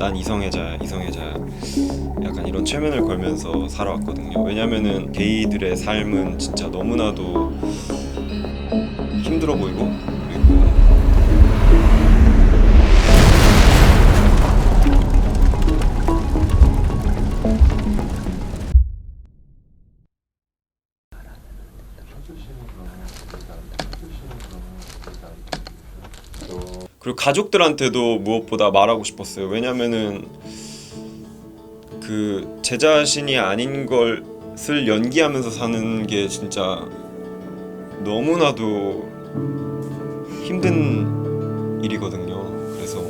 난 이성애자야 약간 이런 최면을 걸면서 살아왔거든요. 왜냐면은 게이들의 삶은 진짜 너무나도 힘들어 보이고, 그리고 가족들한테도 무엇보다 말하고 싶었어요. 왜냐면은 그 제 자신이 아닌 것을 연기하면서 사는 게 진짜 너무나도 힘든 일이거든요. 그래서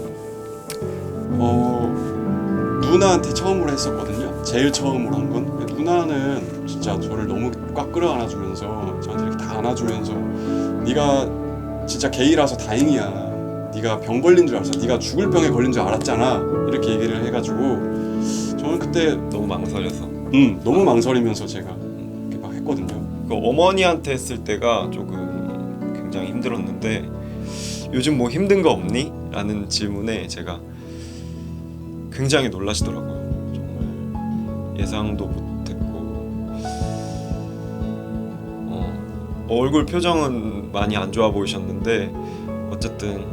누나한테 처음으로 했었거든요. 제일 처음으로 한 건. 누나는 진짜 저를 너무 꽉 끌어 안아주면서 저한테 이렇게 다 안아주면서 네가 진짜 게이라서 다행이야. 네가 병 걸린 줄 알았어. 네가 죽을 병에 걸린 줄 알았잖아. 이렇게 얘기를 해가지고 저는 그때 너무 망설여서 너무 망설이면서 제가 이렇게 막 했거든요. 그 어머니한테 했을 때가 조금 굉장히 힘들었는데, 요즘 뭐 힘든 거 없니? 라는 질문에 제가 굉장히 놀라시더라고요. 정말 예상도 못했고, 얼굴 표정은 많이 안 좋아 보이셨는데 어쨌든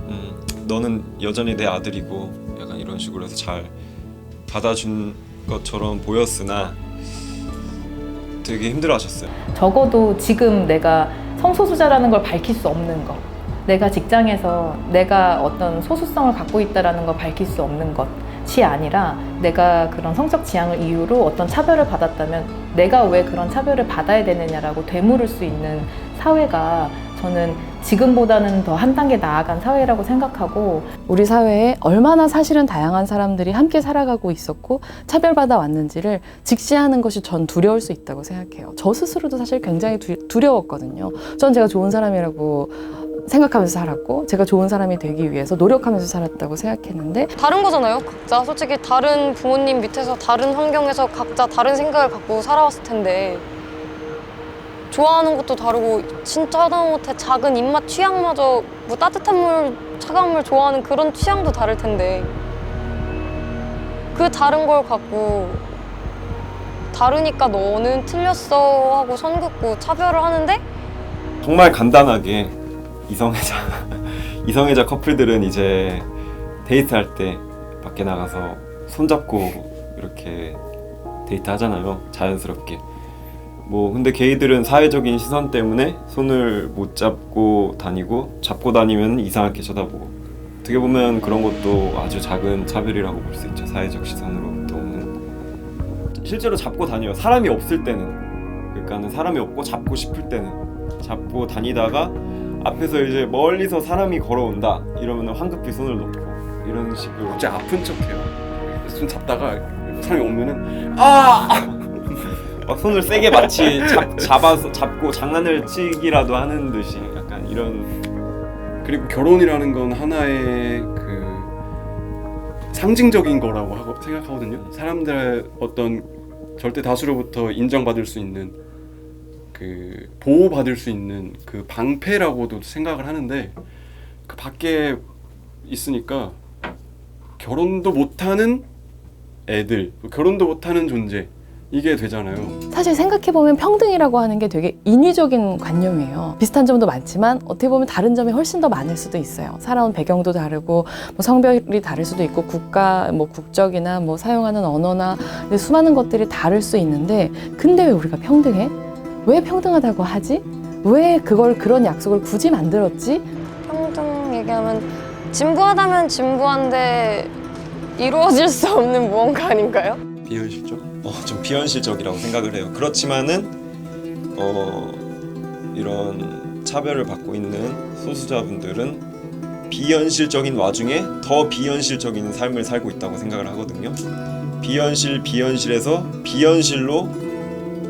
너는 여전히 내 아들이고 약간 이런 식으로 해서 잘 받아준 것처럼 보였으나 되게 힘들어하셨어요. 적어도 지금 내가 성소수자라는 걸 밝힐 수 없는 것, 내가 직장에서 내가 어떤 소수성을 갖고 있다는 걸 밝힐 수 없는 것이 아니라 내가 그런 성적 지향을 이유로 어떤 차별을 받았다면 내가 왜 그런 차별을 받아야 되느냐라고 되물을 수 있는 사회가 저는 지금보다는 더 한 단계 나아간 사회라고 생각하고, 우리 사회에 얼마나 사실은 다양한 사람들이 함께 살아가고 있었고 차별받아 왔는지를 직시하는 것이 전 두려울 수 있다고 생각해요. 저 스스로도 사실 굉장히 두려웠거든요. 전 제가 좋은 사람이라고 생각하면서 살았고 제가 좋은 사람이 되기 위해서 노력하면서 살았다고 생각했는데, 다른 거잖아요. 각자 솔직히 다른 부모님 밑에서 다른 환경에서 각자 다른 생각을 갖고 살아왔을 텐데 좋아하는 것도 다르고 진짜 하다못해 작은 입맛 취향마저 뭐 따뜻한 물, 차가운 물 좋아하는 그런 취향도 다를 텐데 그 다른 걸 갖고 다르니까 너는 틀렸어 하고 선 긋고 차별을 하는데, 정말 간단하게 이성애자 커플들은 이제 데이트할 때 밖에 나가서 손잡고 이렇게 데이트하잖아요. 자연스럽게. 뭐 근데 게이들은 사회적인 시선 때문에 손을 못 잡고 다니고, 잡고 다니면 이상하게 쳐다보고, 어떻게 보면 그런 것도 아주 작은 차별이라고 볼 수 있죠. 사회적 시선으로부터 오는. 실제로 잡고 다녀요. 사람이 없을 때는. 그러니까는 사람이 없고 잡고 싶을 때는 잡고 다니다가 앞에서 이제 멀리서 사람이 걸어온다 이러면 황급히 손을 놓고 이런 식으로 갑자기 아픈 척해요. 손 잡다가 사람이 오면은 막 손을 세게 마치 잡고 장난을 치기라도 하는 듯이 약간 이런. 그리고 결혼이라는 건 하나의 그 상징적인 거라고 생각하거든요. 사람들의 어떤 절대 다수로부터 인정받을 수 있는, 그 보호받을 수 있는 그 방패라고도 생각을 하는데, 그 밖에 있으니까 결혼도 못하는 애들, 결혼도 못하는 존재, 이게 되잖아요. 사실 생각해보면 평등이라고 하는 게 되게 인위적인 관념이에요. 비슷한 점도 많지만 어떻게 보면 다른 점이 훨씬 더 많을 수도 있어요. 살아온 배경도 다르고 뭐 성별이 다를 수도 있고 국가, 뭐 국적이나 뭐 사용하는 언어나 수많은 것들이 다를 수 있는데, 근데 왜 우리가 평등해? 왜 평등하다고 하지? 왜 그런 약속을 굳이 만들었지? 평등 얘기하면 진부하다면 진부한데 이루어질 수 없는 무언가 아닌가요? 비현실적? 좀 비현실적이라고 생각을 해요. 그렇지만은 이런 차별을 받고 있는 소수자분들은 비현실적인 와중에 더 비현실적인 삶을 살고 있다고 생각을 하거든요. 비현실에서 비현실로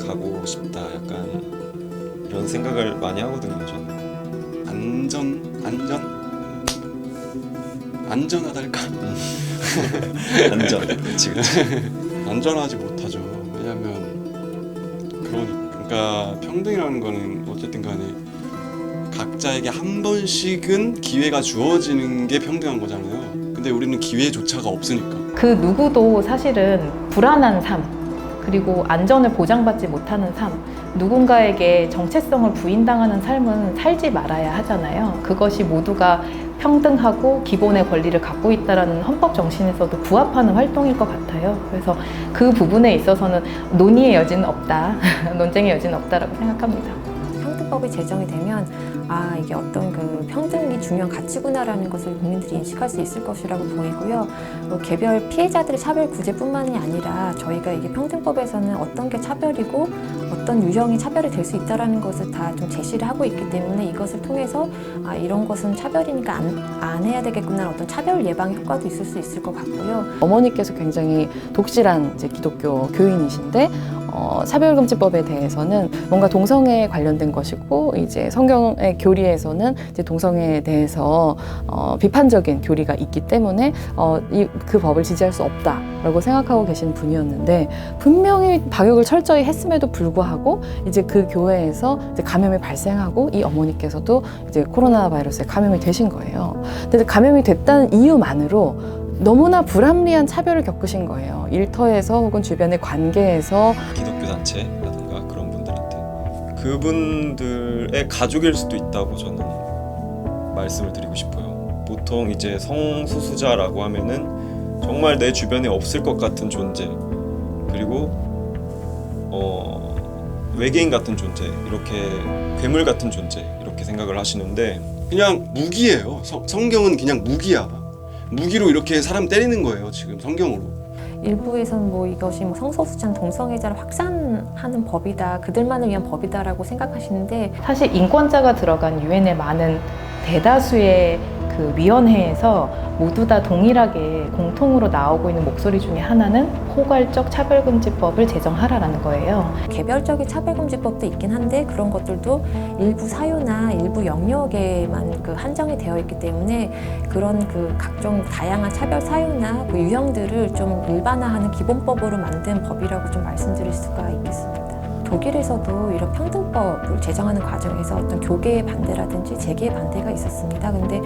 가고 싶다, 약간 이런 생각을 많이 하거든요. 저는 안전하달까? 안전. 그치. 안전하지 못하죠. 왜냐면 그러니까 평등이라는 거는 어쨌든 간에 각자에게 한 번씩은 기회가 주어지는 게 평등한 거잖아요. 근데 우리는 기회조차가 없으니까 그 누구도 사실은 불안한 삶, 그리고 안전을 보장받지 못하는 삶, 누군가에게 정체성을 부인당하는 삶은 살지 말아야 하잖아요. 그것이 모두가 평등하고 기본의 권리를 갖고 있다는 헌법 정신에서도 부합하는 활동일 것 같아요. 그래서 그 부분에 있어서는 논의의 여지는 없다, 논쟁의 여지는 없다라고 생각합니다. 평등법이 제정이 되면 아 이게 어떤 그 평등이 중요한 가치구나라는 것을 국민들이 인식할 수 있을 것이라고 보이고요. 개별 피해자들의 차별 구제뿐만이 아니라 저희가 이게 평등법에서는 어떤 게 차별이고 어떤 유형이 차별이 될 수 있다라는 것을 다 좀 제시를 하고 있기 때문에 이것을 통해서 아 이런 것은 차별이니까 안 해야 되겠구나 어떤 차별 예방 효과도 있을 수 있을 것 같고요. 어머니께서 굉장히 독실한 이제 기독교 교인이신데 차별금지법에 대해서는 뭔가 동성애에 관련된 것이고 이제 성경의 교리에서는 이제 동성애에 대해서 비판적인 교리가 있기 때문에 그 법을 지지할 수 없다라고 생각하고 계신 분이었는데 분명히 방역을 철저히 했음에도 불구하고 이제 그 교회에서 이제 감염이 발생하고 이 어머니께서도 이제 코로나 바이러스에 감염이 되신 거예요. 근데 감염이 됐다는 이유만으로 너무나 불합리한 차별을 겪으신 거예요. 일터에서 혹은 주변의 관계에서 기독교 단체라든가 그런 분들한테 그분들의 가족일 수도 있다고 저는 말씀을 드리고 싶어요. 보통 이제 성소수자라고 하면은 정말 내 주변에 없을 것 같은 존재, 그리고 외계인 같은 존재, 이렇게 괴물 같은 존재 이렇게 생각을 하시는데 그냥 무기예요. 성경은 그냥 무기야. 무기로 이렇게 사람 때리는 거예요. 지금 성경으로. 일부에서는 뭐 이것이 뭐 성소수자 동성애자를 확산하는 법이다, 그들만을 위한 법이다라고 생각하시는데 사실 인권자가 들어간 유엔의 많은 대다수의 그 위원회에서 모두 다 동일하게 공통으로 나오고 있는 목소리 중에 하나는 포괄적 차별금지법을 제정하라라는 거예요. 개별적인 차별금지법도 있긴 한데 그런 것들도 일부 사유나 일부 영역에만 그 한정이 되어 있기 때문에 그런 그 각종 다양한 차별 사유나 그 유형들을 좀 일반화하는 기본법으로 만든 법이라고 좀 말씀드릴 수가 있겠습니다. 독일에서도 이런 평등법을 제정하는 과정에서 어떤 교계의 반대라든지 재계의 반대가 있었습니다. 근데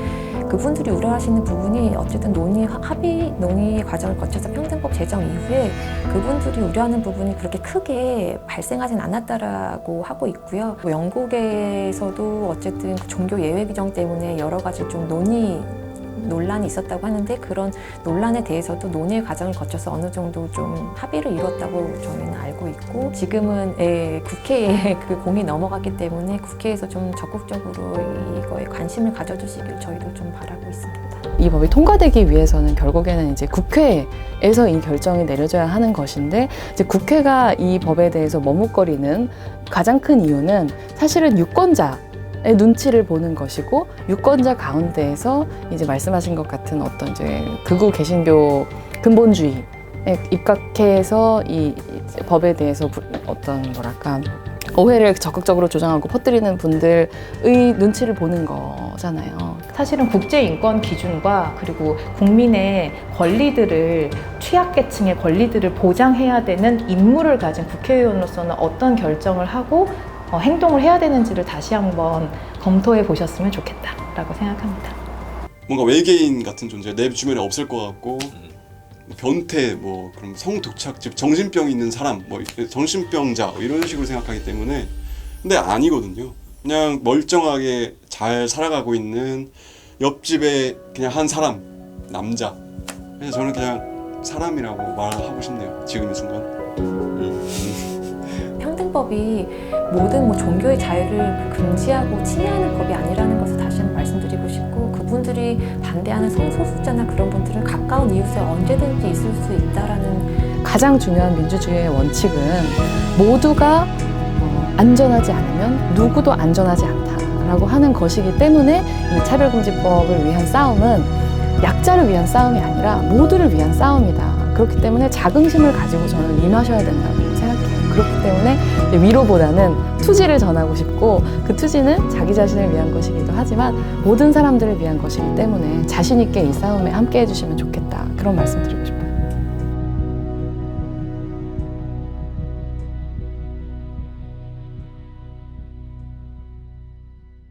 그분들이 우려하시는 부분이 어쨌든 합의 논의 과정을 거쳐서 평등법 제정 이후에 그분들이 우려하는 부분이 그렇게 크게 발생하진 않았다라고 하고 있고요. 영국에서도 어쨌든 종교 예외 규정 때문에 여러 가지 좀 논란이 있었다고 하는데 그런 논란에 대해서도 논의의 과정을 거쳐서 어느 정도 좀 합의를 이뤘다고 저희는 알고 있고 지금은 국회에 그 공이 넘어갔기 때문에 국회에서 좀 적극적으로 이거에 관심을 가져주시길 저희도 좀 바라고 있습니다. 이 법이 통과되기 위해서는 결국에는 이제 국회에서 이 결정이 내려져야 하는 것인데 이제 국회가 이 법에 대해서 머뭇거리는 가장 큰 이유는 사실은 유권자 의 눈치를 보는 것이고 유권자 가운데에서 이제 말씀하신 것 같은 어떤 이제 극우 개신교 근본주의에 입각해서 이 법에 대해서 어떤 뭐랄까 오해를 적극적으로 조장하고 퍼뜨리는 분들의 눈치를 보는 거잖아요. 사실은 국제인권 기준과 그리고 국민의 권리들을 취약계층의 권리들을 보장해야 되는 임무를 가진 국회의원으로서는 어떤 결정을 하고 행동을 해야 되는지를 다시 한번 검토해 보셨으면 좋겠다라고 생각합니다. 뭔가 외계인 같은 존재, 내 주변에 없을 것 같고 변태, 뭐 그럼 성독착, 정신병 있는 사람, 뭐 정신병자 이런 식으로 생각하기 때문에 근데 아니거든요. 그냥 멀쩡하게 잘 살아가고 있는 옆집에 그냥 한 사람, 남자. 그래서 저는 그냥 사람이라고 말하고 싶네요. 지금 이 순간. 평등법이 모든 뭐 종교의 자유를 금지하고 침해하는 법이 아니라는 것을 다시 한번 말씀드리고 싶고 그분들이 반대하는 성소수자나 그런 분들은 가까운 이웃에 언제든지 있을 수 있다라는 가장 중요한 민주주의의 원칙은 모두가 안전하지 않으면 누구도 안전하지 않다라고 하는 것이기 때문에 이 차별금지법을 위한 싸움은 약자를 위한 싸움이 아니라 모두를 위한 싸움이다. 그렇기 때문에 자긍심을 가지고 저는 임하셔야 된다고 생각해요. 그렇기 때문에 위로보다는 투지를 전하고 싶고 그 투지는 자기 자신을 위한 것이기도 하지만 모든 사람들을 위한 것이기 때문에 자신 있게 이 싸움에 함께 해주시면 좋겠다. 그런 말씀 드리고 싶습니다.